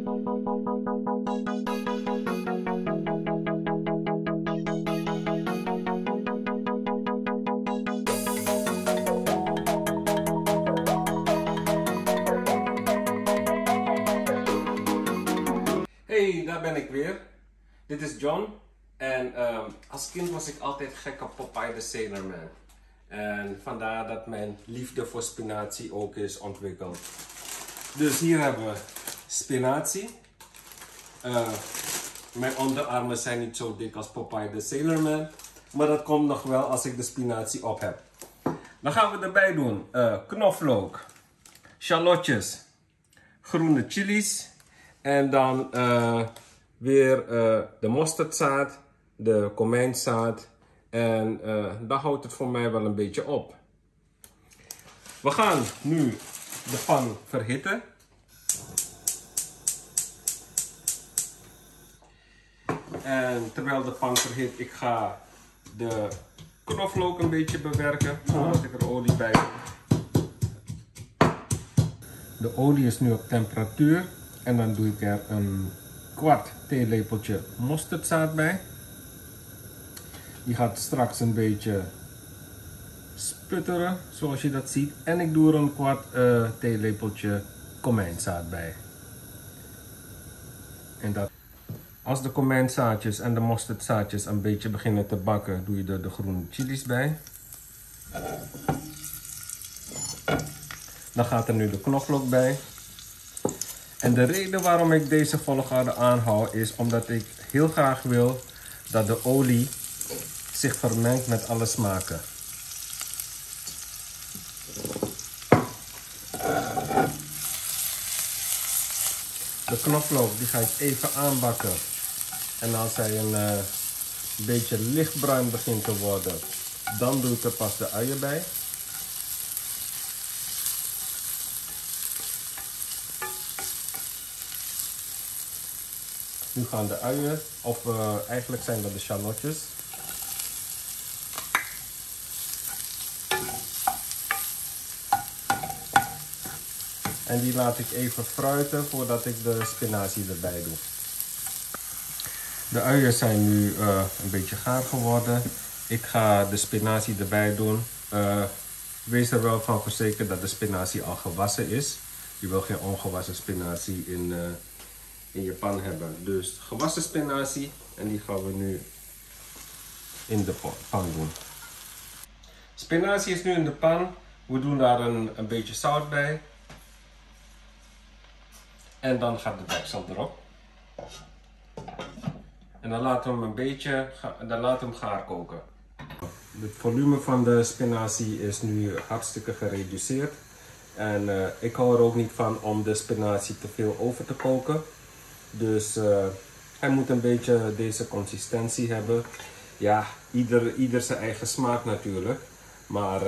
Hey, daar ben ik weer. Dit is John. En als kind was ik altijd gek op Popeye the Sailor Man. En vandaar dat mijn liefde voor spinazie ook is ontwikkeld. Dus hier hebben we spinazie. Mijn onderarmen zijn niet zo dik als Popeye the Sailor Man. Maar dat komt nog wel als ik de spinazie op heb. Dan gaan we erbij doen knoflook, shallotjes, groene chilies. En dan weer de mosterdzaad, de komijnzaad. En dan houdt het voor mij wel een beetje op. We gaan nu de pan verhitten. En terwijl de pan verhit, ik ga de knoflook een beetje bewerken. Zodat ik er olie bij doe. De olie is nu op temperatuur. En dan doe ik er een kwart theelepeltje mosterdzaad bij. Die gaat straks een beetje sputteren, zoals je dat ziet. En ik doe er een kwart theelepeltje komijnzaad bij. En dat. Als de komijnzaadjes en de mosterdzaadjes een beetje beginnen te bakken, doe je er de groene chilies bij. Dan gaat er nu de knoflook bij. En de reden waarom ik deze volgorde aanhoud is omdat ik heel graag wil dat de olie zich vermengt met alle smaken. De knoflook die ga ik even aanbakken. En als hij een beetje lichtbruin begint te worden, dan doe ik er pas de uien bij. Nu gaan de uien, of eigenlijk zijn dat de shallotjes. En die laat ik even fruiten voordat ik de spinazie erbij doe. De uien zijn nu een beetje gaar geworden. Ik ga de spinazie erbij doen. Wees er wel van verzekerd dat de spinazie al gewassen is. Je wil geen ongewassen spinazie in je pan hebben. Dus gewassen spinazie en die gaan we nu in de pan doen. Spinazie is nu in de pan. We doen daar een beetje zout bij. En dan gaat de deksel erop. En dan laten we hem een beetje gaar koken. Het volume van de spinazie is nu hartstikke gereduceerd. En ik hou er ook niet van om de spinazie te veel over te koken. Dus hij moet een beetje deze consistentie hebben. Ja, ieder zijn eigen smaak natuurlijk. Maar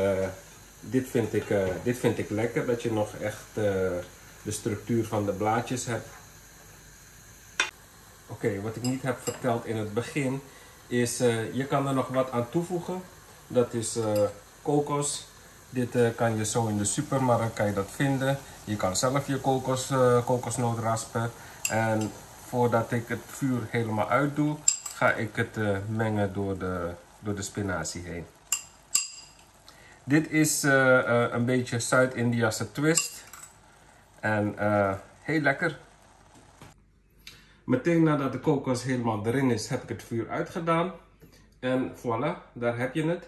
dit vind ik lekker, dat je nog echt de structuur van de blaadjes hebt. Oké, wat ik niet heb verteld in het begin is, je kan er nog wat aan toevoegen. Dat is kokos. Dit kan je zo in de supermarkt kan je dat vinden. Je kan zelf je kokosnoot raspen. En voordat ik het vuur helemaal uitdoe, ga ik het mengen door de spinazie heen. Dit is een beetje Zuid-Indiase twist. En heel lekker. Meteen nadat de kokos helemaal erin is, heb ik het vuur uitgedaan. En voilà, daar heb je het.